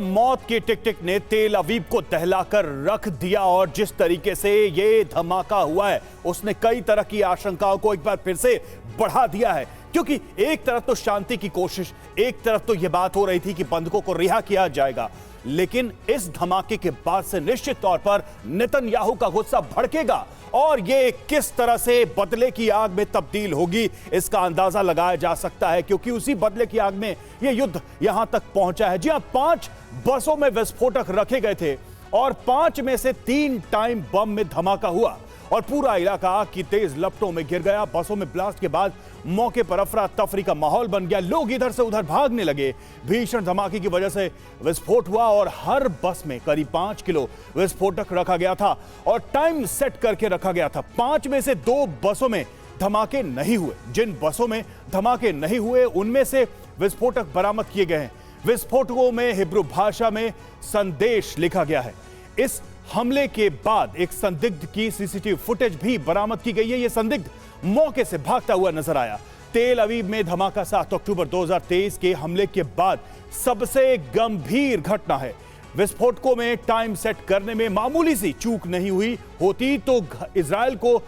मौत के टिकटिक ने तेल अवीव को दहलाकर रख दिया और जिस तरीके से ये धमाका हुआ है उसने कई तरह की आशंकाओं को एक बार फिर से बढ़ा दिया है। क्योंकि एक तरफ तो शांति की कोशिश, एक तरफ तो यह बात हो रही थी कि बंधकों को रिहा किया जाएगा, लेकिन इस धमाके के बाद से निश्चित तौर पर नेतन्याहू का गुस्सा भड़केगा और ये किस तरह से बदले की आग में तब्दील होगी इसका अंदाजा लगाया जा सकता है, क्योंकि उसी बदले की आग में ये युद्ध यहां तक पहुंचा है। जी हां, 5 बसों में विस्फोटक रखे गए थे और 5 में से 3 टाइम बम में धमाका हुआ और पूरा इलाका आग की तेज लपटों में घिर गया। बसों में ब्लास्ट के बाद मौके पर अफरा तफरी का माहौल बन गया, लोग इधर से उधर भागने लगे। भीषण धमाके की वजह से विस्फोट हुआ और हर बस में करीब 5 किलो विस्फोटक रखा गया था और टाइम सेट करके रखा गया था। 5 में से 2 बसों में धमाके नहीं हुए। जिन बसों में धमाके नहीं हुए उनमें से विस्फोटक बरामद किए गए हैं। विस्फोटकों में हिब्रू भाषा में संदेश लिखा गया है। इस हमले के बाद एक संदिग्ध की सीसीटीवी फुटेज भी बरामद की गई है। यह संदिग्ध मौके से भागता हुआ नजर आया। तेल अवीव में धमाका 7 अक्टूबर 2023 के हमले के बाद सबसे गंभीर घटना है। विस्फोटकों में टाइम सेट करने में मामूली सी चूक नहीं हुई होती तो इजराइल को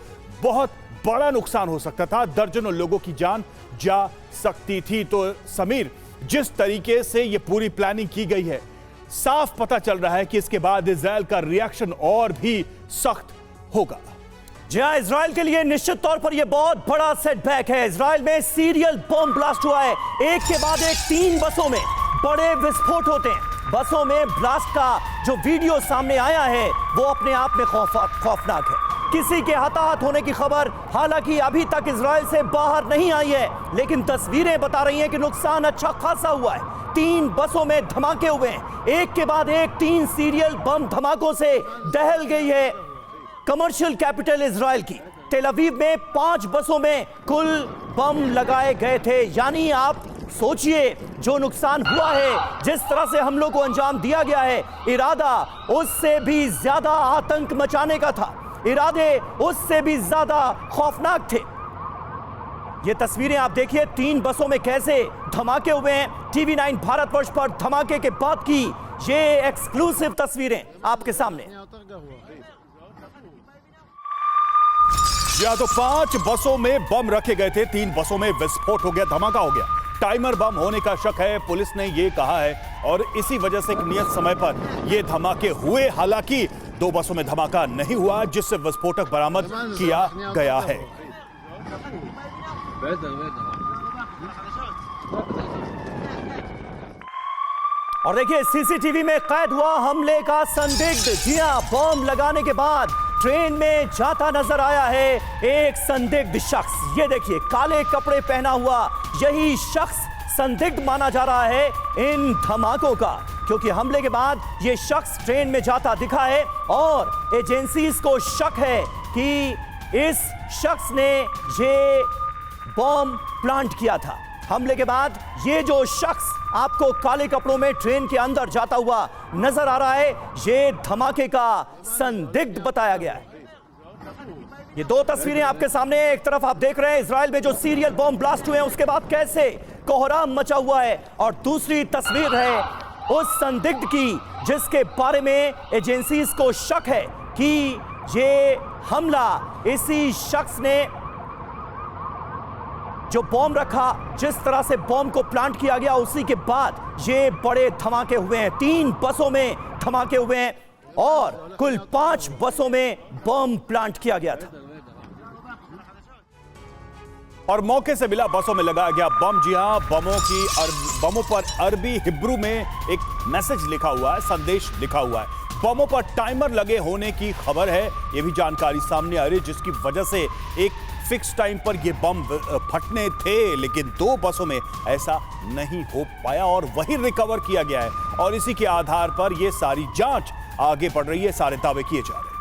बहुत बड़ा नुकसान हो सकता था, दर्जनों लोगों की जान जा सकती थी। तो समीर, जिस तरीके से यह पूरी प्लानिंग की गई है, साफ पता चल रहा है कि इसके बाद इजराइल का रिएक्शन और भी सख्त होगा। जी हां, इजराइल के लिए निश्चित तौर पर यह बहुत बड़ा सेटबैक है। इजराइल में सीरियल बम ब्लास्ट हुआ है, एक के बाद एक 3 बसों में बड़े विस्फोट होते हैं। बसों में ब्लास्ट का जो वीडियो सामने आया है वो अपने आप में खौफनाक है। किसी के हताहत होने की खबर हालांकि अभी तक इजराइल से बाहर नहीं आई है, लेकिन तस्वीरें बता रही हैं कि नुकसान अच्छा खासा हुआ है। 3 बसों में धमाके हुए हैं, एक के बाद एक 3 सीरियल बम धमाकों से दहल गई है कमर्शियल कैपिटल इजराइल की। तेल अवीव में 5 बसों में कुल बम लगाए गए थे। यानी आप सोचिए जो नुकसान हुआ है, जिस तरह से हमलों को अंजाम दिया गया है, इरादा उससे भी ज्यादा आतंक मचाने का था, इरादे उससे भी ज्यादा खौफनाक थे। ये तस्वीरें आप देखिए 3 बसों में कैसे धमाके हुए हैं। TV9 भारतवर्ष पर धमाके के बाद की ये एक्सक्लूसिव तस्वीरें आपके सामने। या तो 5 बसों में बम रखे गए थे, 3 बसों में विस्फोट हो गया, धमाका हो गया। टाइमर बम होने का शक है, पुलिस ने यह कहा है और इसी वजह से एक नियत समय पर यह धमाके हुए। हालांकि 2 बसों में धमाका नहीं हुआ जिससे विस्फोटक बरामद किया गया है। और देखिए सीसीटीवी में कैद हुआ हमले का संदिग्ध। जी हां, बम लगाने के बाद ट्रेन में जाता नजर आया है एक संदिग्ध शख्स। ये देखिए काले कपड़े पहना हुआ यही शख्स संदिग्ध माना जा रहा है इन धमाकों का, क्योंकि हमले के बाद ये शख्स ट्रेन में जाता दिखा है और एजेंसीज को शक है कि इस शख्स ने ये बम प्लांट किया था। हमले के बाद ये जो शख्स आपको काले कपड़ों में ट्रेन के अंदर जाता हुआ नजर आ रहा है, ये धमाके का संदिग्ध बताया गया है। ये 2 तस्वीरें आपके सामने, एक तरफ आप देख रहे हैं इजराइल में जो सीरियल बम ब्लास्ट हुए हैं उसके बाद कैसे कोहराम मचा हुआ है, और दूसरी तस्वीर है उस संदिग्ध की जिसके बारे में एजेंसीज को शक है कि ये हमला इसी शख्स ने जो बम रखा, जिस तरह से बम को प्लांट किया गया, उसी के बाद ये बड़े धमाके हुए हैं। 3 बसों में धमाके हुए हैं और कुल 5 बसों में बम प्लांट किया गया था और मौके से मिला बसों में लगाया गया बम। जी हां, बमों पर अरबी हिब्रू में एक मैसेज लिखा हुआ है, संदेश लिखा हुआ है। बमों पर टाइमर लगे होने की खबर है, यह भी जानकारी सामने आ रही है, जिसकी वजह से एक फिक्स टाइम पर ये बम फटने थे, लेकिन 2 बसों में ऐसा नहीं हो पाया और वही रिकवर किया गया है और इसी के आधार पर यह सारी जांच आगे बढ़ रही है, सारे दावे किए जा रहे हैं।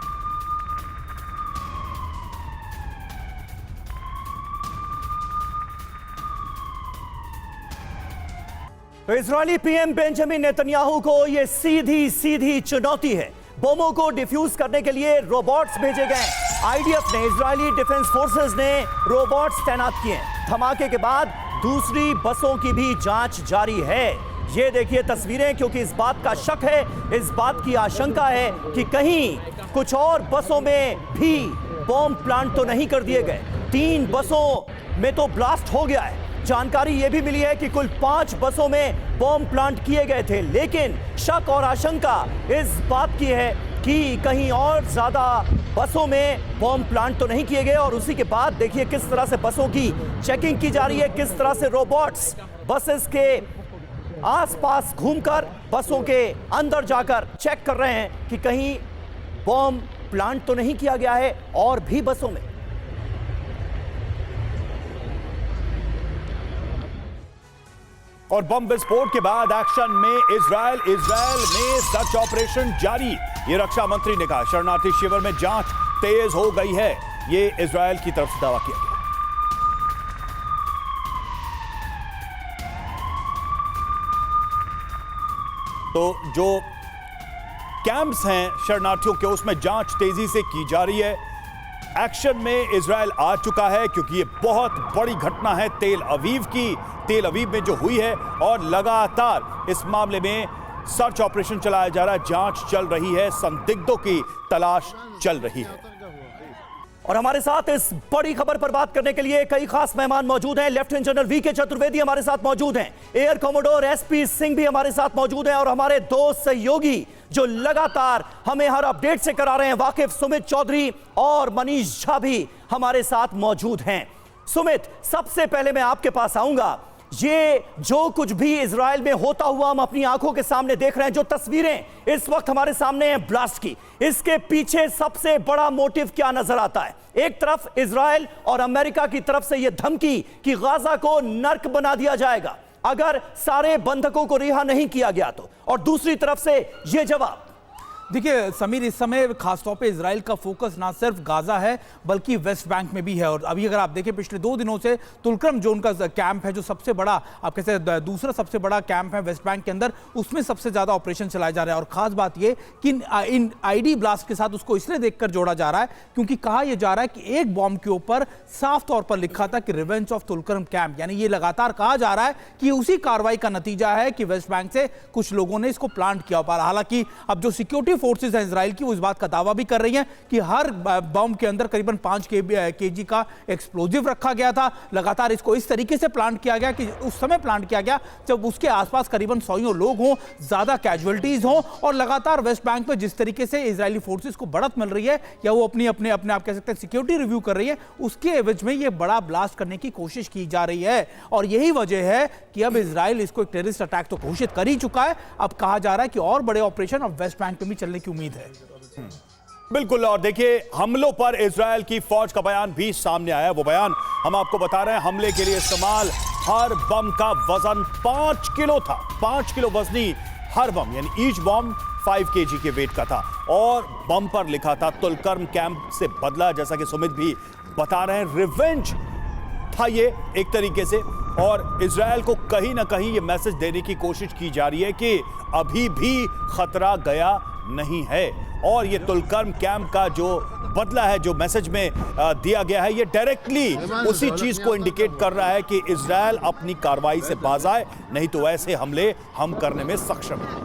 तो इजरायली पीएम बेंजामिन नेतन्याहू को यह सीधी सीधी चुनौती है। बमों को डिफ्यूज करने के लिए रोबोट्स भेजे गए। आईडीएफ ने, इजरायली डिफेंस फोर्सेस ने रोबोट्स तैनात किए। धमाके के बाद दूसरी बसों की भी जांच जारी है। ये देखिए तस्वीरें, क्योंकि इस बात का शक है, इस बात की आशंका है कि कहीं कुछ और बसों में भी बॉम्ब प्लांट तो नहीं कर दिए गए। 3 बसों में तो ब्लास्ट हो गया है। जानकारी यह भी मिली है कि कुल 5 बसों में बॉम्ब प्लांट किए गए थे, लेकिन शक और आशंका इस बात की है कि कहीं और ज्यादा बसों में बॉम्ब प्लांट तो नहीं किए गए। और उसी के बाद देखिए किस तरह से बसों की चेकिंग की जा रही है, किस तरह से रोबोट्स बसेस के आसपास घूमकर बसों के अंदर जाकर चेक कर रहे हैं कि कहीं बॉम्ब प्लांट तो नहीं किया गया है और भी बसों में। और बम विस्फोट के बाद एक्शन में इजरायल में सर्च ऑपरेशन जारी। ये रक्षा मंत्री ने कहा, शरणार्थी शिविर में जांच तेज हो गई है। ये इजरायल की तरफ से दावा किया गया। तो जो कैंप्स हैं शरणार्थियों के, उसमें जांच तेजी से की जा रही है। एक्शन में इजरायल आ चुका है क्योंकि ये बहुत बड़ी घटना है तेल अवीव की। तेल अवीव में जो हुई है, और लगातार इस मामले में सर्च ऑपरेशन चलाया जा रहा है, जांच चल रही है, संदिग्धों की तलाश चल रही है। और हमारे साथ इस बड़ी खबर पर बात करने के लिए कई खास मेहमान मौजूद हैं। लेफ्टिनेंट जनरल वीके चतुर्वेदी हमारे साथ मौजूद हैं, एयर कमोडोर एसपी सिंह भी हमारे साथ मौजूद हैं, और हमारे 2 सहयोगी जो लगातार हमें हर अपडेट से करा रहे हैं, वाकिफ सुमित चौधरी और मनीष झा भी हमारे साथ मौजूद हैं। सुमित, सबसे पहले मैं आपके पास आऊंगा। ये जो कुछ भी इजराइल में होता हुआ हम अपनी आंखों के सामने देख रहे हैं, जो तस्वीरें इस वक्त हमारे सामने हैं ब्लास्ट की, इसके पीछे सबसे बड़ा मोटिव क्या नजर आता है? एक तरफ इजराइल और अमेरिका की तरफ से यह धमकी कि गाजा को नर्क बना दिया जाएगा अगर सारे बंधकों को रिहा नहीं किया गया तो, और दूसरी तरफ से यह जवाब। देखिए समीर, इस समय खासतौर पे इजराइल का फोकस ना सिर्फ गाजा है बल्कि वेस्ट बैंक में भी है। और अभी अगर आप देखें, पिछले 2 दिनों से तुलकरम जोन का कैंप है जो सबसे बड़ा, आप कैसे दूसरा सबसे बड़ा कैंप है वेस्ट बैंक के अंदर, उसमें सबसे ज्यादा ऑपरेशन चलाए जा रहे हैं। और खास बात यह कि इन आईडी ब्लास्ट के साथ उसको इसलिए देखकर जोड़ा जा रहा है क्योंकि कहा यह जा रहा है कि एक बॉम्ब के ऊपर साफ तौर पर लिखा था कि रिवेंज ऑफ तुलकरम कैंप, यानी ये लगातार कहा जा रहा है कि उसी कार्रवाई का नतीजा है कि वेस्ट बैंक से कुछ लोगों ने इसको प्लांट किया। हालांकि अब जो सिक्योरिटी फोर्सेस हैं इजराइल की, वो इस बात का दावा भी कर रही हैं कि हर बम के अंदर करीबन 5 केजी का एक्सप्लोजिव रखा गया था। लगातार इसको इस तरीके से प्लांट किया गया कि उस समय प्लांट किया गया जब उसके आसपास करीबन 100 लोग हों, ज्यादा कैजुअलिटीज हों। और लगातार वेस्ट बैंक में जिस तरीके से इजरायली फोर्सेस को बढ़त मिल रही है, या वो अपने आप कह सकते हैं सिक्योरिटी रिव्यू कर रही है, उसके एवज में ये बड़ा ब्लास्ट करने की कोशिश की जा रही है। और यही वजह है कि अब इजराइल इसको एक टेररिस्ट अटैक तो घोषित कर ही चुका है, अब कहा जा रहा है कि और बड़े ऑपरेशन अब वेस्ट बैंक में भी चलने की उम्मीद है। बिल्कुल। और देखिए, हमलों पर इजरायल की फौज का बयान भी सामने आया है। वो बयान हम आपको बता रहे हैं। हमले के लिए इस्तेमाल हर बम का वजन 5 किलो था। 5 किलो वजनी हर बम, यानी ईच बम 5 kg के वेट का था। और बम पर लिखा था तुलकरम कैंप से बदला, जैसा कि सुमित भी बता रहे हैं, रिवेंज था ये एक तरीके से। और इजरायल को कहीं ना कहीं ये मैसेज देने की कोशिश की जा रही है कि अभी भी खतरा गया नहीं है। और ये तुलकरम कैंप का जो बदला है, जो मैसेज में दिया गया है, ये डायरेक्टली उसी चीज को इंडिकेट कर रहा है कि इजरायल अपनी कार्रवाई से बाज आए, नहीं तो ऐसे हमले हम करने में सक्षम हैं।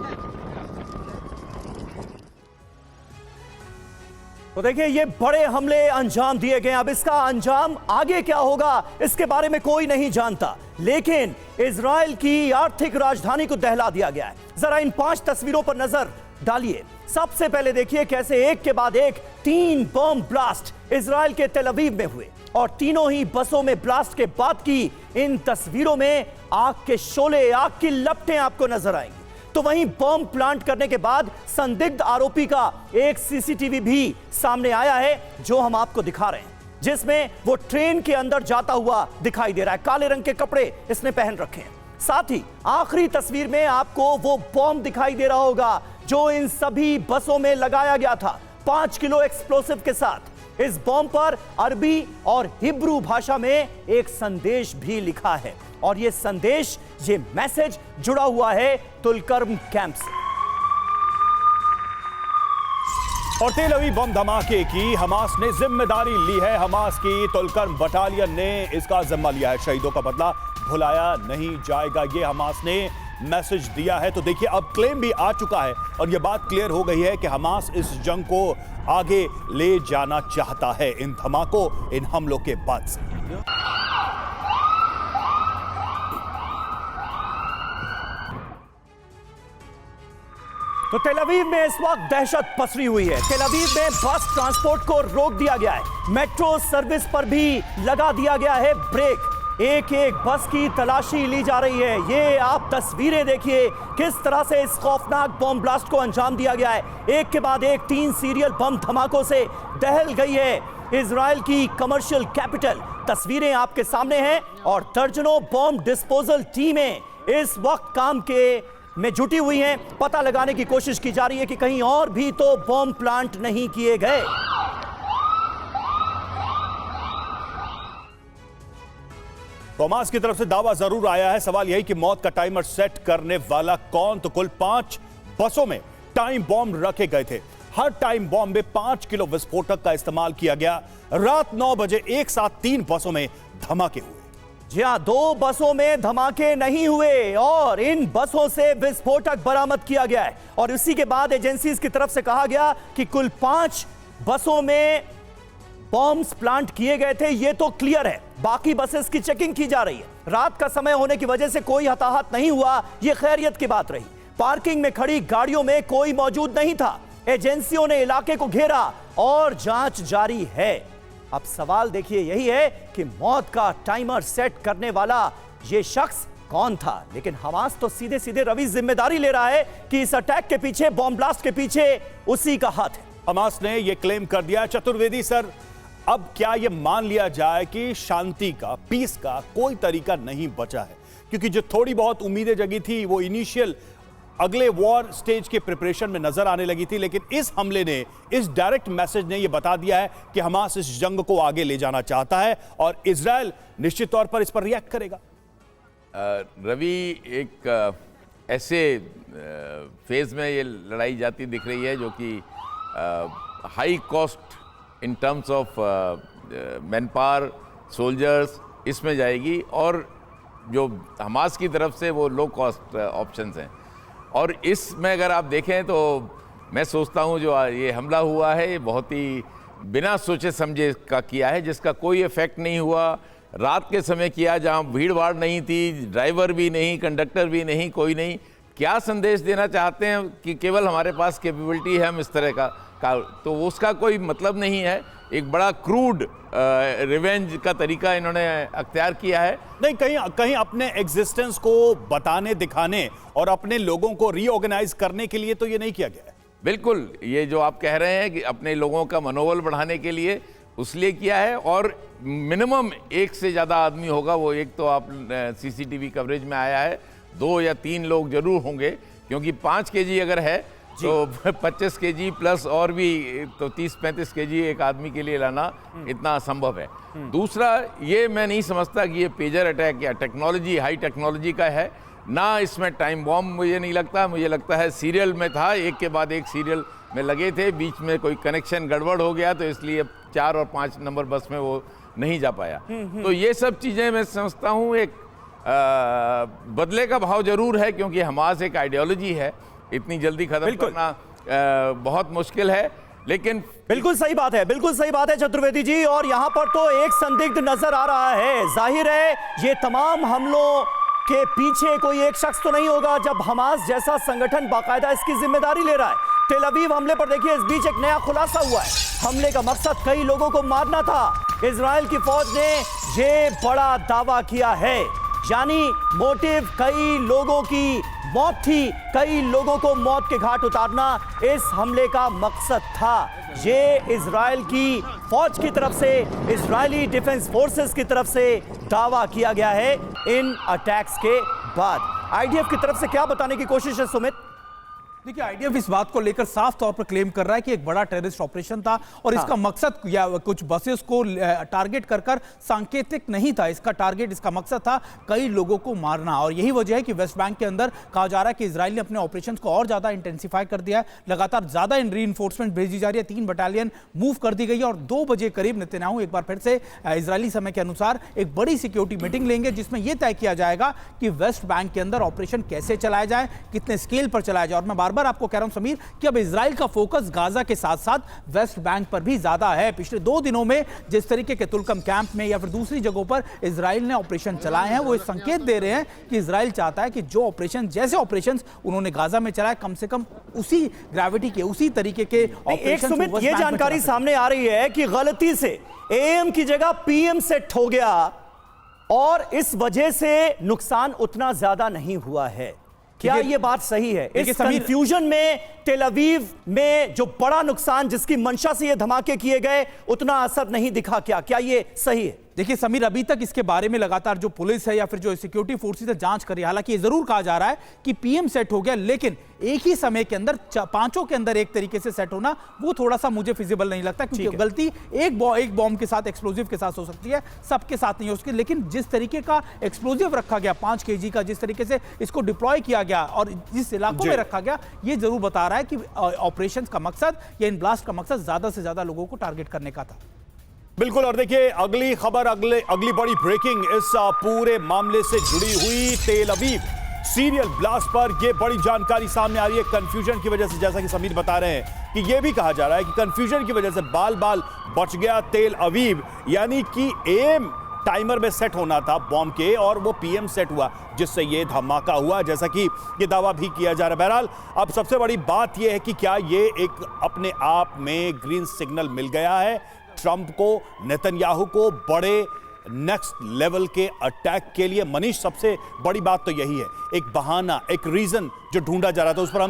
तो देखिए, ये बड़े हमले अंजाम दिए गए। अब इसका अंजाम आगे क्या होगा इसके बारे में कोई नहीं जानता, लेकिन इजराइल की आर्थिक राजधानी को दहला दिया गया है। जरा इन 5 तस्वीरों पर नजर डालिए। सबसे पहले देखिए कैसे एक के बाद एक 3 बम ब्लास्ट इजराइल के तेल अवीव में हुए, और तीनों ही बसों में ब्लास्ट के बाद की इन तस्वीरों में आग के शोले, आग की लपटें आपको नजर आएंगी। तो वहीं बम प्लांट करने के बाद संदिग्ध आरोपी का एक सीसीटीवी भी सामने आया है, जो हम आपको दिखा रहे हैं, जिसमें वो ट्रेन के अंदर जाता हुआ दिखाई दे रहा है। काले रंग के कपड़े इसने पहन रखे हैं। साथ ही आखिरी तस्वीर में आपको वो बॉम्ब दिखाई दे रहा होगा जो इन सभी बसों में लगाया गया था, 5 किलो एक्सप्लोसिव के साथ। इस बॉम्ब पर अरबी और हिब्रू भाषा में एक संदेश भी लिखा है, और यह संदेश, ये मैसेज जुड़ा हुआ है तुलकरम कैंप से। और तेल अवीव बम धमाके की हमास ने जिम्मेदारी ली है। हमास की तुलकरम बटालियन ने इसका जिम्मा लिया है। शहीदों का बदला भुलाया नहीं जाएगा, ये हमास ने मैसेज दिया है। तो देखिए अब क्लेम भी आ चुका है और यह बात क्लियर हो गई है कि हमास इस जंग को आगे ले जाना चाहता है इन धमाकों, इन हमलों के बाद से। तो तेल अवीव में इस वक्त दहशत पसरी हुई है। तेल अवीव में बस ट्रांसपोर्ट को रोक दिया गया है। मेट्रो सर्विस पर भी लगा दिया गया है ब्रेक। एक एक बस की तलाशी ली जा रही है। ये आप तस्वीरें देखिए किस तरह से इस खौफनाक बम ब्लास्ट को अंजाम दिया गया है। एक के बाद एक 3 सीरियल बम धमाकों से दहल गई है इजराइल की कमर्शियल कैपिटल। तस्वीरें आपके सामने हैं और दर्जनों बम डिस्पोजल टीमें इस वक्त काम में जुटी हुई हैं। पता लगाने की कोशिश की जा रही है कि कहीं और भी तो बम प्लांट नहीं किए गए। हमास की तरफ से दावा जरूर आया है। सवाल यही कि मौत का टाइमर सेट करने वाला कौन? तो कुल 5 बसों में टाइम बॉम्ब रखे गए थे। हर टाइम बॉम्ब में 5 किलो विस्फोटक का इस्तेमाल किया गया। रात 9 बजे एक साथ 3 बसों में धमाके हुए। जी हां, 2 बसों में धमाके नहीं हुए और इन बसों से विस्फोटक बरामद किया गया है। और इसी के बाद एजेंसीज की तरफ से कहा गया कि कुल 5 बसों में बॉम्ब्स प्लांट किए गए थे। ये तो क्लियर है। बाकी बसेस की चेकिंग की जा रही है। रात का समय होने की वजह से कोई हताहत नहीं हुआ, ये खैरियत की बात रही। पार्किंग में खड़ी गाड़ियों में कोई मौजूद नहीं था। एजेंसियों ने इलाके को घेरा और जांच जारी है। अब सवाल देखिए यही है कि मौत का टाइमर सेट करने वाला ये शख्स कौन था। लेकिन हमास तो सीधे सीधे रवि जिम्मेदारी ले रहा है कि इस अटैक के पीछे, बॉम्ब ब्लास्ट के पीछे उसी का हाथ है। हमास ने यह क्लेम कर दिया। चतुर्वेदी सर, अब क्या यह मान लिया जाए कि शांति का, पीस का कोई तरीका नहीं बचा है? क्योंकि जो थोड़ी बहुत उम्मीदें जगी थी वो इनिशियल अगले वॉर स्टेज के प्रिपरेशन में नजर आने लगी थी, लेकिन इस हमले ने, इस डायरेक्ट मैसेज ने यह बता दिया है कि हमास इस जंग को आगे ले जाना चाहता है और इजराइल निश्चित तौर पर इस पर रिएक्ट करेगा। रवि, एक ऐसे फेज में ये लड़ाई जाती दिख रही है जो कि high cost in terms of man power, soldiers, इसमें जाएगी और जो हमास की तरफ से वो लो कॉस्ट ऑप्शंस हैं। और इसमें अगर आप देखें तो मैं सोचता हूँ जो ये हमला हुआ है ये बहुत ही बिना सोचे समझे का किया है, जिसका कोई इफेक्ट नहीं हुआ। रात के समय किया जहाँ भीड़ भाड़ नहीं थी, ड्राइवर भी नहीं, कंडक्टर भी नहीं, कोई नहीं। क्या संदेश देना चाहते हैं कि केवल हमारे पास कैपेबिलिटी है हम इस तरह का तो उसका कोई मतलब नहीं है। एक बड़ा क्रूड रिवेंज का तरीका इन्होंने अख्तियार किया है। नहीं, कहीं अपने एग्जिस्टेंस को बताने, दिखाने और अपने लोगों को रीऑर्गेनाइज करने के लिए तो ये नहीं किया गया है। बिल्कुल, ये जो आप कह रहे हैं कि अपने लोगों का मनोबल बढ़ाने के लिए उसलिए किया है। और मिनिमम 1 से ज़्यादा आदमी होगा। वो एक तो आप सीसीटीवी कवरेज में आया है, 2 या 3 लोग जरूर होंगे, क्योंकि 5 केजी अगर है तो 25 केजी प्लस और भी तो 30-35 केजी एक आदमी के लिए लाना इतना असंभव है। दूसरा, ये मैं नहीं समझता कि ये पेजर अटैक या टेक्नोलॉजी, हाई टेक्नोलॉजी का है ना। इसमें टाइम बॉम्ब मुझे नहीं लगता। मुझे लगता है सीरियल में था, एक के बाद एक सीरियल में लगे थे, बीच में कोई कनेक्शन गड़बड़ हो गया तो इसलिए 4 और 5 नंबर बस में वो नहीं जा पाया। तो ये सब चीज़ें मैं समझता हूँ एक बदले का भाव जरूर है, क्योंकि हमास एक आइडियोलॉजी है, इतनी जल्दी खत्म करना बहुत मुश्किल है। लेकिन बिल्कुल सही बात है, बिल्कुल सही बात है चतुर्वेदी जी। और यहां पर तो एक संदिग्ध नजर आ रहा है। जाहिर है ये तमाम हमलों के पीछे कोई एक शख्स तो नहीं होगा, जब हमास जैसा संगठन बाकायदा इसकी जिम्मेदारी ले रहा है। तेल अवीव हमले पर देखिए इस बीच एक नया खुलासा हुआ है। हमले का मकसद कई लोगों को मारना था। इजराइल की फौज ने ये बड़ा दावा किया है, यानी मोटिव कई लोगों की मौत थी, कई लोगों को मौत के घाट उतारना इस हमले का मकसद था। ये इजराइल की फौज की तरफ से, इजरायली डिफेंस फोर्सेस की तरफ से दावा किया गया है इन अटैक्स के बाद। आईडीएफ की तरफ से क्या बताने की कोशिश है सुमित? देखिए, आईडीएफ इस बात को लेकर साफ तौर पर क्लेम कर रहा है कि एक बड़ा टेररिस्ट ऑपरेशन था और इसका मकसद या कुछ बसेस को टारगेट कर सांकेतिक नहीं था। इसका टारगेट, इसका मकसद था कई लोगों को मारना। और यही वजह है कि वेस्ट बैंक के अंदर कहा जा रहा है कि इजराइल ने अपने ऑपरेशन को और ज्यादा इंटेंसिफाई कर दिया है। लगातार ज्यादा रीइंफोर्समेंट भेजी जा रही है, 3 बटालियन मूव कर दी गई है और 2 बजे करीब नेतन्याहू एक बार फिर से इजरायली समय के अनुसार एक बड़ी सिक्योरिटी मीटिंग लेंगे, जिसमें यह तय किया जाएगा कि वेस्ट बैंक के अंदर ऑपरेशन कैसे चलाया जाए, कितने स्केल पर चलाया जाए। और मैं बार बार आपको कह रहा हूं समीर कि अब इजराइल का फोकस गाजा के साथ साथ वेस्ट बैंक पर भी ज्यादा है। पिछले 2 दिनों में जिस तरीके के तुल्कम कैंप में या फिर दूसरी जगहों पर इजराइल ने ऑपरेशन चलाए हैं, वो इस संकेत दे रहे हैं कि इजराइल चाहता है कि जो ऑपरेशन, जैसे ऑपरेशन उन्होंने गाजा में चलाए, कम से कम उसी ग्रेविटी के, उसी तरीके के ऑपरेशन। सुमित, ये जानकारी सामने आ रही है कि गलती से एएम की जगह पीएम सेट हो गया और इस वजह से नुकसान उतना ज्यादा नहीं हुआ है। क्या ये बात सही है? इस कंफ्यूजन में टेल अवीव में जो बड़ा नुकसान, जिसकी मंशा से ये धमाके किए गए, उतना असर नहीं दिखा। क्या ये सही है? देखिए समीर, अभी तक इसके बारे में लगातार जो पुलिस है या फिर जो सिक्योरिटी फोर्सेस है जांच कर रही है। हालांकि ये जरूर कहा जा रहा है कि पीएम सेट हो गया, लेकिन एक ही समय के अंदर 5 के अंदर एक तरीके से सेट होना वो थोड़ा सा मुझे फिजिबल नहीं लगता, क्योंकि गलती एक बॉम्ब के साथ, एक्सप्लोजिव के साथ हो सकती है, सबके साथ नहीं हो सकती। लेकिन जिस तरीके का एक्सप्लोजिव रखा गया 5 kg का, जिस तरीके से इसको डिप्लॉय किया गया और जिस इलाकों में रखा गया, ये जरूर बता रहा है कि ऑपरेशन का मकसद या इन ब्लास्ट का मकसद ज्यादा से ज्यादा लोगों को टारगेट करने का था। बिल्कुल। और देखिए अगली खबर, अगली बड़ी ब्रेकिंग इस पूरे मामले से जुड़ी हुई। तेल अवीव सीरियल ब्लास्ट पर यह बड़ी जानकारी सामने आ रही है कंफ्यूजन की वजह से। जैसा कि समीर बता रहे हैं कि यह भी कहा जा रहा है कि कंफ्यूजन की वजह से बाल बच गया तेल अवीव, यानी कि एम टाइमर में सेट होना था बॉम्ब के और वो पीएम सेट हुआ, जिससे ये धमाका हुआ, जैसा कि ये दावा भी किया जा रहा है। बहरहाल अब सबसे बड़ी बात यह है कि क्या ये एक अपने आप में ग्रीन सिग्नल मिल गया है ट्रंप को, नेतन्याहू को, बड़े नेक्स्ट लेवल के अटैक के लिए? मनीष, सबसे बड़ी बात तो यही है, एक बहाना, एक रीजन जो ढूंढा जा रहा था, उस पर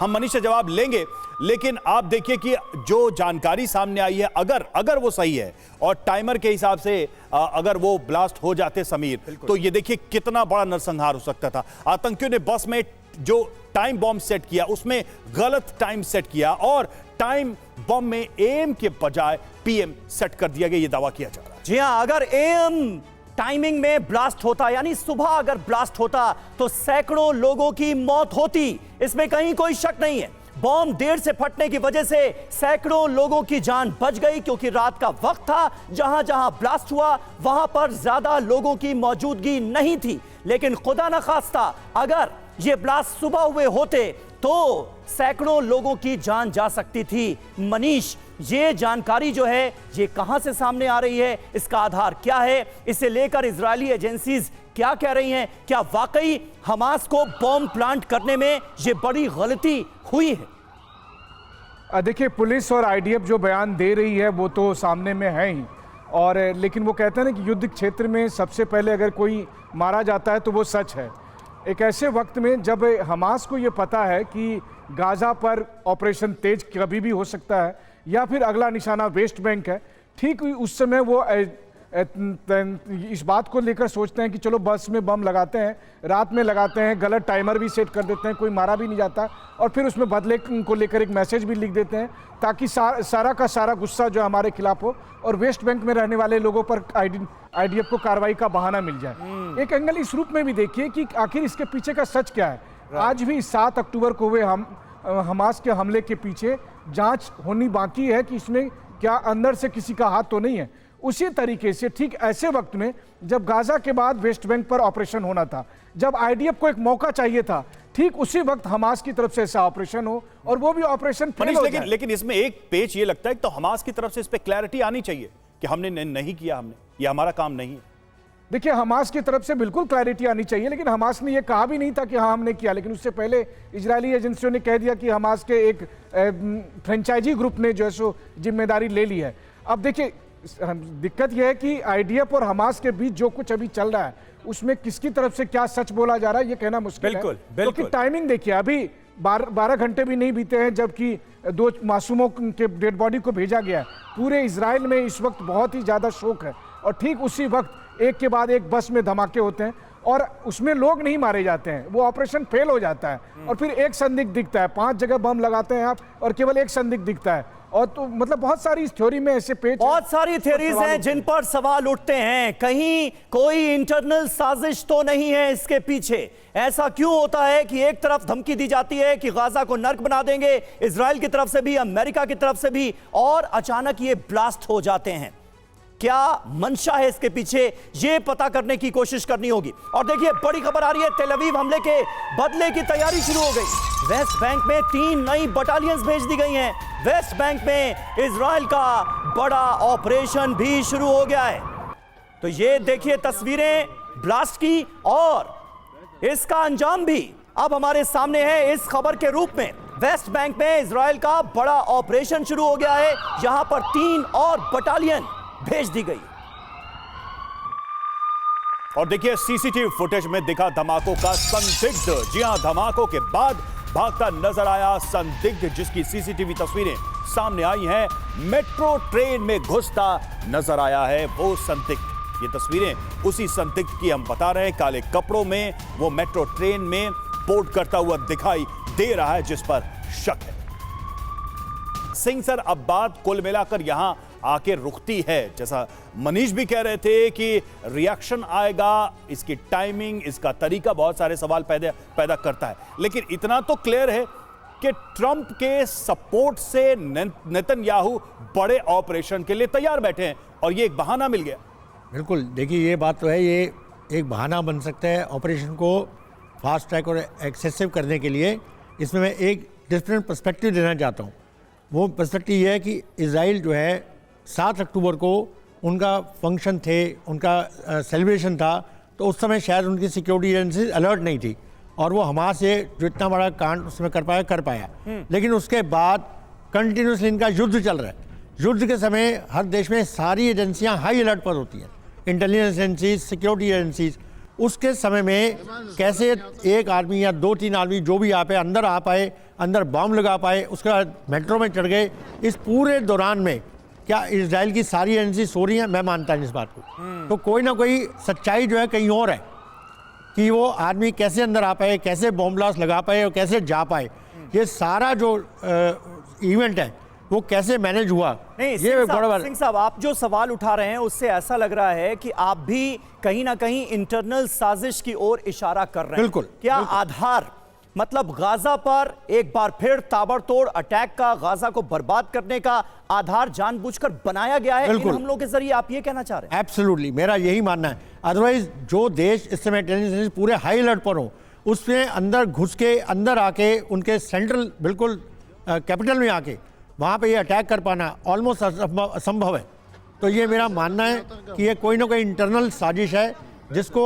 हम मनीष से जवाब लेंगे। लेकिन आप देखिए कि जो जानकारी सामने आई है, अगर वो सही है और टाइमर के हिसाब से अगर वो ब्लास्ट हो जाते समीर, तो ये देखिए कितना बड़ा नरसंहार हो सकता था। आतंकियों ने बस में जो टाइम बॉम्ब सेट किया उसमें गलत टाइम सेट किया और टाइम बॉम्ब में एम के बजाय पीएम सेट कर दिया गया, ये दावा किया जा रहा है। जी हां, अगर एम टाइमिंग में ब्लास्ट होता, यानी सुबह अगर ब्लास्ट होता, तो सैकड़ों लोगों की मौत होती, इसमें कहीं कोई शक नहीं है। बॉम्ब देर से फटने की वजह से सैकड़ों लोगों की जान बच गई, क्योंकि रात का वक्त था, जहां जहां ब्लास्ट हुआ वहां पर ज्यादा लोगों की मौजूदगी नहीं थी। लेकिन खुदा न खास्ता अगर ये ब्लास्ट सुबह हुए होते तो सैकड़ों लोगों की जान जा सकती थी। मनीष, ये जानकारी जो है ये कहां से सामने आ रही है, इसका आधार क्या है, इसे लेकर इजरायली एजेंसीज क्या कह रही हैं? क्या वाकई हमास को बॉम्ब प्लांट करने में ये बड़ी गलती हुई है? देखिए, पुलिस और आईडीएफ जो बयान दे रही है वो तो सामने में है ही, और लेकिन वो कहते हैं ना कि युद्ध क्षेत्र में सबसे पहले अगर कोई मारा जाता है तो वो सच है। एक ऐसे वक्त में जब हमास को ये पता है कि गाजा पर ऑपरेशन तेज कभी भी हो सकता है या फिर अगला निशाना वेस्ट बैंक है, ठीक उस समय वो इस बात को लेकर सोचते हैं कि चलो बस में बम लगाते हैं, रात में लगाते हैं, गलत टाइमर भी सेट कर देते हैं, कोई मारा भी नहीं जाता, और फिर उसमें बदले को लेकर एक मैसेज भी लिख देते हैं ताकि सारा का सारा गुस्सा जो हमारे खिलाफ हो और वेस्ट बैंक में रहने वाले लोगों पर आईडीएफ को कार्रवाई का बहाना मिल जाए। एक एंगल इस रूप में भी देखिए कि आखिर इसके पीछे का सच क्या है। आज भी 7 अक्टूबर को हुए हमास के हमले के पीछे जांच होनी बाकी है कि इसमें क्या अंदर से किसी का हाथ तो नहीं है। उसी तरीके से ठीक ऐसे वक्त में जब गाजा के बाद वेस्ट बैंक पर ऑपरेशन होना था, जब आईडीएफ को एक मौका चाहिए था, ठीक उसी वक्त हमास की तरफ से ऐसा ऑपरेशन हो और वो भी ऑपरेशन फेल हो जाए। लेकिन इसमें एक पेच ये लगता है कि तो हमास की तरफ से इस पे क्लैरिटी आनी चाहिए कि हमने नहीं किया, ये हमारा काम नहीं है। देखिए, हमास की तरफ से बिल्कुल क्लैरिटी आनी चाहिए, लेकिन हमास ने यह कहा भी नहीं था कि हाँ हमने किया, लेकिन उससे पहले इजरायली एजेंसियों ने कह दिया कि हमास के एक फ्रेंचाइजी ग्रुप ने जो है सो जिम्मेदारी ले ली है। अब देखिए, दिक्कत यह है कि आईडीएफ और हमास के बीच जो कुछ अभी चल रहा है उसमें किसकी तरफ से क्या सच बोला जा रहा है ये कहना मुश्किल है। क्योंकि टाइमिंग देखिए, अभी 12 घंटे भी नहीं बीते हैं जबकि 2 मासूमों के डेड बॉडी को भेजा गया है। पूरे इजराइल में इस वक्त बहुत ही ज्यादा शोक है और ठीक उसी वक्त एक के बाद एक बस में धमाके होते हैं और उसमें लोग नहीं मारे जाते हैं, वो ऑपरेशन फेल हो जाता है और फिर एक संदिग्ध दिखता है, 5 जगह बम लगाते हैं आप और केवल एक संदिग्ध दिखता है। और तो मतलब बहुत सारी इस थ्योरी में ऐसे पेच, बहुत सारी थ्योरीज हैं जिन पर सवाल उठते हैं, कहीं कोई इंटरनल साजिश तो नहीं है इसके पीछे। ऐसा क्यों होता है कि एक तरफ धमकी दी जाती है कि गाजा को नर्क बना देंगे, इजराइल की तरफ से भी, अमेरिका की तरफ से भी, और अचानक ये ब्लास्ट हो जाते हैं? क्या मंशा है इसके पीछे, ये पता करने की कोशिश करनी होगी। और देखिए बड़ी खबर आ रही है, तेल अवीव हमले के बदले की तैयारी शुरू हो गई। वेस्ट बैंक में 3 नई बटालियंस भेज दी गई हैं। वेस्ट बैंक में इजराइल का बड़ा ऑपरेशन भी शुरू हो गया है। तो ये देखिए तस्वीरें ब्लास्ट की, और इसका अंजाम भी अब हमारे सामने है इस खबर के रूप में। वेस्ट बैंक में इजराइल का बड़ा ऑपरेशन शुरू हो गया है, यहां पर 3 और बटालियन भेज दी गई। और देखिए सीसीटीवी फुटेज में दिखा धमाकों का संदिग्ध। जी हां, धमाकों के बाद भागता नजर आया संदिग्ध, जिसकी सीसीटीवी तस्वीरें सामने आई हैं। मेट्रो ट्रेन में घुसता नजर आया है वो संदिग्ध। ये तस्वीरें उसी संदिग्ध की हम बता रहे हैं, काले कपड़ों में वो मेट्रो ट्रेन में बोर्ड करता हुआ दिखाई दे रहा है, जिस पर शक है। सिंह सर, अब बात कुल मिलाकर यहां आके रुकती है। जैसा मनीष भी कह रहे थे कि रिएक्शन आएगा, इसकी टाइमिंग, इसका तरीका बहुत सारे सवाल पैदा करता है। लेकिन इतना तो क्लियर है कि ट्रंप के सपोर्ट से नेतन्याहू बड़े ऑपरेशन के लिए तैयार बैठे हैं और ये एक बहाना मिल गया। बिल्कुल, देखिए ये बात तो है, ये एक बहाना बन सकता है ऑपरेशन को फास्ट ट्रैक और एक्सेसिव करने के लिए। इसमें मैं एक डिफरेंट पर्सपेक्टिव देना चाहता हूँ। वो पर्सपेक्टिव ये है कि इजराइल जो है 7 अक्टूबर को उनका फंक्शन थे, उनका सेलिब्रेशन था, तो उस समय शायद उनकी सिक्योरिटी एजेंसी अलर्ट नहीं थी और वो हमास से जो इतना बड़ा कांड उसमें कर पाया। लेकिन उसके बाद कंटिन्यूसली इनका युद्ध चल रहा है। युद्ध के समय हर देश में सारी एजेंसियां हाई अलर्ट पर होती हैं, इंटेलिजेंस एजेंसीज, सिक्योरिटी एजेंसीज। उसके समय में कैसे एक आदमी या 2-3 आदमी जो भी अंदर आ पाए, अंदर बॉम्ब लगा पाए, उसके बाद मेट्रो में चढ़ गए। इस पूरे दौरान में क्या इजराइल की सारी एजेंसी सो रही हैं? मैं मानता नहीं इस बात को। तो कोई ना कोई सच्चाई जो है कहीं और है कि वो आदमी कैसे अंदर आ पाए, कैसे बॉम्ब ब्लास्ट लगा पाए और कैसे जा पाए। ये सारा जो इवेंट है वो कैसे मैनेज हुआ। नहीं, सिंह साहब, आप जो सवाल उठा रहे हैं उससे ऐसा लग रहा है कि आप भी कहीं ना कहीं इंटरनल साजिश की ओर इशारा कर रहे हैं। बिल्कुल। क्या आधार, मतलब गाजा पर एक बार फिर ताबड़तोड़ अटैक का, गाजा को बर्बाद करने का आधार जानबूझकर बनाया गया है इन हमलों के जरिए, आप ये कहना चाह रहे हैं? एब्सोल्युटली, मेरा यही मानना है। अदरवाइज जो देश इस समय इंटेलिजेंस पूरे हाई अलर्ट पर हो, उसमें अंदर घुस के, अंदर आके, उनके सेंट्रल बिल्कुल कैपिटल में आके वहाँ पे ये अटैक कर पाना ऑलमोस्ट असंभव है। तो ये मेरा मानना है कि ये कोई ना कोई इंटरनल साजिश है जिसको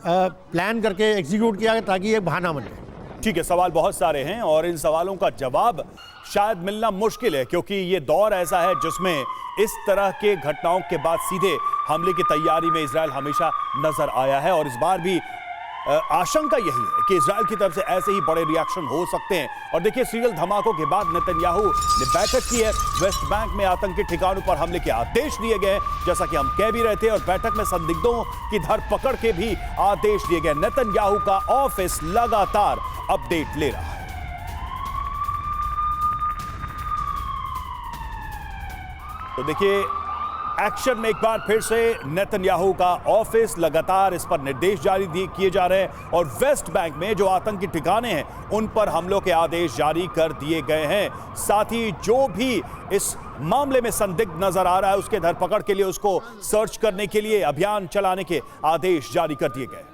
प्लान करके एग्जीक्यूट किया गया ताकि ये बहाना बन जाए। ठीक है, सवाल बहुत सारे हैं और इन सवालों का जवाब शायद मिलना मुश्किल है, क्योंकि ये दौर ऐसा है जिसमें इस तरह के घटनाओं के बाद सीधे हमले की तैयारी में इजराइल हमेशा नजर आया है। और इस बार भी आशंका यही है कि इजराइल की तरफ से ऐसे ही बड़े रिएक्शन हो सकते हैं। और देखिए, सीरियल धमाकों के बाद नेतन्याहू ने बैठक की है। वेस्ट बैंक में आतंकी ठिकानों पर हमले के आदेश दिए गए, जैसा कि हम कह भी रहे थे, और बैठक में संदिग्धों की धरपकड़ के भी आदेश दिए गए। नेतन्याहू का ऑफिस लगातार अपडेट ले रहा है। तो देखिए, एक्शन में एक बार फिर से नेतन्याहू का ऑफिस लगातार इस पर निर्देश जारी किए जा रहे हैं और वेस्ट बैंक में जो आतंकी ठिकाने हैं उन पर हमलों के आदेश जारी कर दिए गए हैं। साथ ही जो भी इस मामले में संदिग्ध नजर आ रहा है उसके धरपकड़ के लिए, उसको सर्च करने के लिए अभियान चलाने के आदेश जारी कर दिए गए।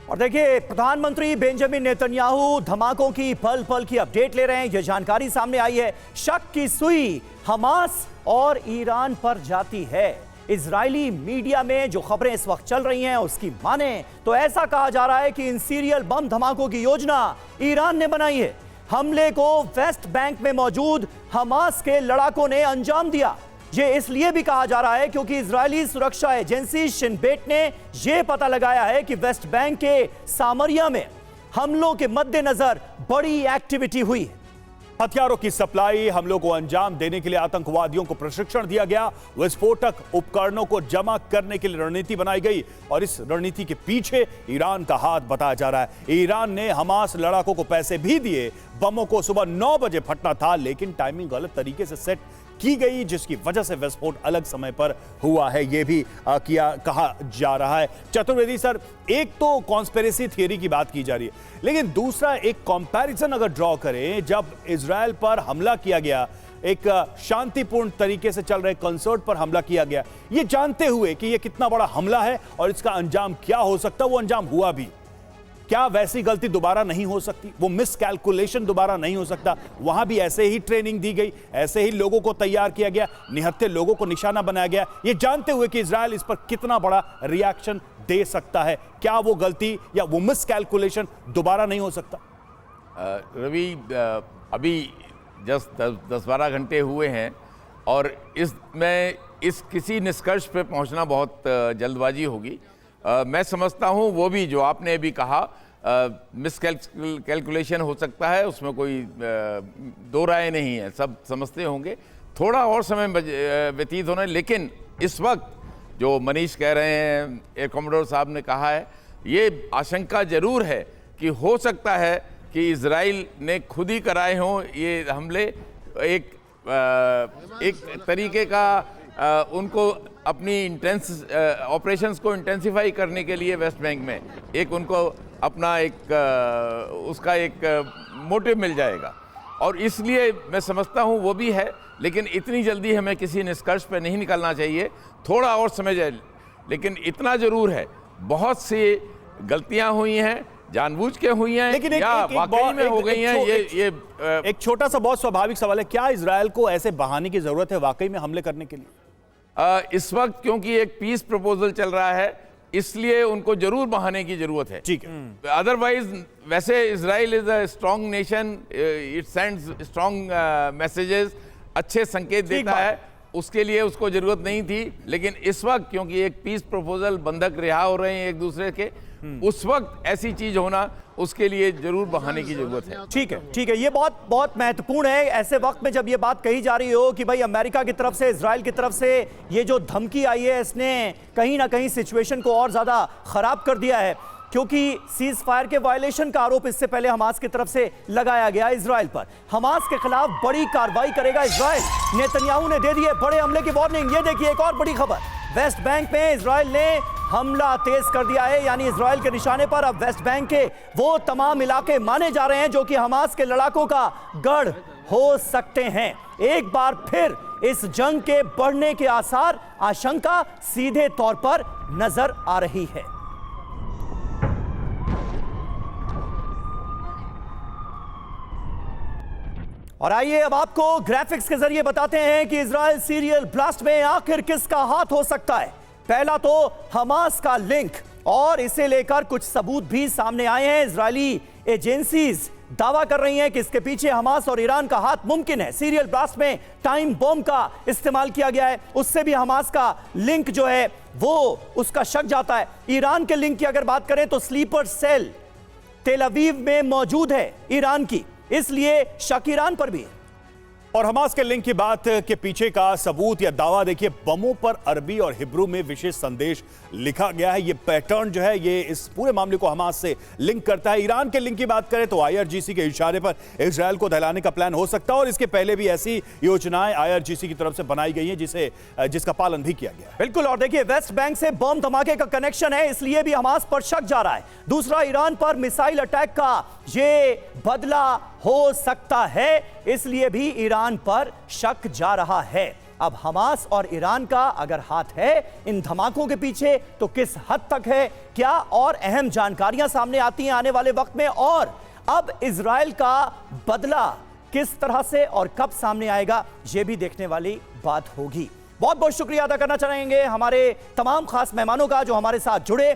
और देखिए, प्रधानमंत्री बेंजामिन नेतन्याहू धमाकों की पल पल की अपडेट ले रहे हैं। यह जानकारी सामने आई है, शक की सुई हमास और ईरान पर जाती है। इजरायली मीडिया में जो खबरें इस वक्त चल रही हैं उसकी माने तो ऐसा कहा जा रहा है कि इन सीरियल बम धमाकों की योजना ईरान ने बनाई है। हमले को वेस्ट बैंक में मौजूद हमास के लड़ाकों ने अंजाम दिया। ये इसलिए भी कहा जा रहा है क्योंकि इजरायली सुरक्षा एजेंसी शिन बेट ने यह पता लगाया है कि वेस्ट बैंक के सामरिया में हमलों के मद्देनजर बड़ी एक्टिविटी हुई है। हथियारों की सप्लाई, हमलों को अंजाम देने के लिए आतंकवादियों को प्रशिक्षण दिया गया, विस्फोटक उपकरणों को जमा करने के लिए रणनीति बनाई गई और इस रणनीति के पीछे ईरान का हाथ बताया जा रहा है। ईरान ने हमास लड़ाकों को पैसे भी दिए। बमों को सुबह 9 बजे फटना था, लेकिन टाइमिंग गलत तरीके से सेट की गई, जिसकी वजह से विस्फोट अलग समय पर हुआ है, यह भी कहा जा रहा है। चतुर्वेदी सर, एक तो कॉन्स्पिरेसी थियरी की बात की जा रही है, लेकिन दूसरा एक कंपैरिजन अगर ड्रॉ करें, जब इजराइल पर हमला किया गया, एक शांतिपूर्ण तरीके से चल रहे कंसर्ट पर हमला किया गया, यह जानते हुए कि यह कितना बड़ा हमला है और इसका अंजाम क्या हो सकता, वो अंजाम हुआ भी। क्या वैसी गलती दोबारा नहीं हो सकती? वो मिस कैलकुलेशन दोबारा नहीं हो सकता? वहां भी ऐसे ही ट्रेनिंग दी गई, ऐसे ही लोगों को तैयार किया गया, निहत्थे लोगों को निशाना बनाया गया, ये जानते हुए कि इजराइल इस पर कितना बड़ा रिएक्शन दे सकता है। क्या वो गलती या वो मिस कैलकुलेशन दोबारा नहीं हो सकता? रवि, अभी जस्ट 10-12 घंटे हुए हैं और इस किसी निष्कर्ष पे पहुंचना बहुत जल्दबाजी होगी। मैं समझता हूं वो भी जो आपने अभी कहा मिस कैलकुलेशन हो सकता है, उसमें कोई दो राय नहीं है, सब समझते होंगे। थोड़ा और समय व्यतीत होना है, लेकिन इस वक्त जो मनीष कह रहे हैं, एयर कॉमोडोर साहब ने कहा है, ये आशंका जरूर है कि हो सकता है कि इजराइल ने खुद ही कराए हों ये हमले। एक तरीके का उनको अपनी ऑपरेशंस को इंटेंसिफाई करने के लिए वेस्ट बैंक में एक उनको अपना उसका एक मोटिव मिल जाएगा, और इसलिए मैं समझता हूँ वो भी है। लेकिन इतनी जल्दी हमें किसी निष्कर्ष पर नहीं निकलना चाहिए, थोड़ा और समय जाए। लेकिन इतना जरूर है, बहुत सी गलतियां हुई हैं, जानबूझ के हुई हैं, लेकिन वाकई में हो गई हैं। ये एक छोटा सा बहुत स्वाभाविक सवाल है, क्या इजराइल को ऐसे बहाने की जरूरत है वाकई में हमले करने के लिए? इस वक्त क्योंकि एक पीस प्रपोजल चल रहा है, इसलिए उनको जरूर बहाने की जरूरत है। ठीक है। अदरवाइज वैसे Israel is a strong nation, it sends strong messages, अच्छे संकेत देता है, उसके लिए उसको जरूरत नहीं थी। लेकिन इस वक्त क्योंकि एक पीस प्रपोजल, बंधक रिहा हो रहे हैं एक दूसरे के, उस वक्त ऐसी चीज होना, उसके लिए जरूर बहाने की जरूरत है। ठीक है, ठीक है, ये बहुत महत्वपूर्ण है ऐसे वक्त में जब ये बात कही जा रही हो कि भाई अमेरिका की तरफ से, इजराइल की तरफ से ये जो धमकी आई है, इसने कहीं ना कहीं सिचुएशन को और ज्यादा खराब कर दिया है, क्योंकि सीज फायर के वायलेशन का आरोप इससे पहले हमास की तरफ से लगाया गया इजराइल पर। हमास के खिलाफ बड़ी कार्रवाई करेगा इजराइल। नेतन्याहू ने दे दी है बड़े हमले की वार्निंग। ये देखिए एक और बड़ी खबर, वेस्ट बैंक में इजराइल ने हमला तेज कर दिया है, यानी इजराइल के निशाने पर अब वेस्ट बैंक के वो तमाम इलाके माने जा रहे हैं जो कि हमास के लड़ाकों का गढ़ हो सकते हैं। एक बार फिर इस जंग के बढ़ने के आसार, आशंका सीधे तौर पर नजर आ रही है। और आइए अब आपको ग्राफिक्स के जरिए बताते हैं कि इजराइल सीरियल ब्लास्ट में आखिर किसका हाथ हो सकता है। पहला तो हमास का लिंक, और इसे लेकर कुछ सबूत भी सामने आए हैं। इजरायली एजेंसीज दावा कर रही हैं कि इसके पीछे हमास और ईरान का हाथ मुमकिन है। सीरियल ब्लास्ट में टाइम बॉम्ब का इस्तेमाल किया गया है, उससे भी हमास का लिंक जो है वो उसका शक जाता है। ईरान के लिंक की अगर बात करें तो स्लीपर सेल तेल अवीव में मौजूद है ईरान की, इसलिए शक ईरान पर भी है। और हमास के लिंक की बात के पीछे का सबूत या दावा देखिए, बमों पर अरबी और हिब्रू में विशेष संदेश लिखा गया है। ये पैटर्न जो है ये इस पूरे मामले को हमास से लिंक करता है। ईरान के लिंक की बात करें तो आईआरजीसी के इशारे पर इजराइल को दहलाने का प्लान हो सकता है, और इसके पहले भी ऐसी योजनाएं आईआरजीसी की तरफ से बनाई गई हैं जिसका पालन भी किया गया है। बिल्कुल, और देखिए वेस्ट बैंक से बम धमाके का कनेक्शन है, इसलिए भी हमास पर शक जा रहा है। दूसरा, ईरान पर मिसाइल अटैक का ये बदला हो सकता है, इसलिए भी ईरान पर शक जा रहा है। अब हमास और ईरान का अगर हाथ है इन धमाकों के पीछे तो किस हद तक है, क्या और अहम जानकारियां सामने आती हैं आने वाले वक्त में, और अब इजराइल का बदला किस तरह से और कब सामने आएगा, यह भी देखने वाली बात होगी। बहुत बहुत शुक्रिया अदा करना चाहेंगे हमारे तमाम खास मेहमानों का जो हमारे साथ जुड़े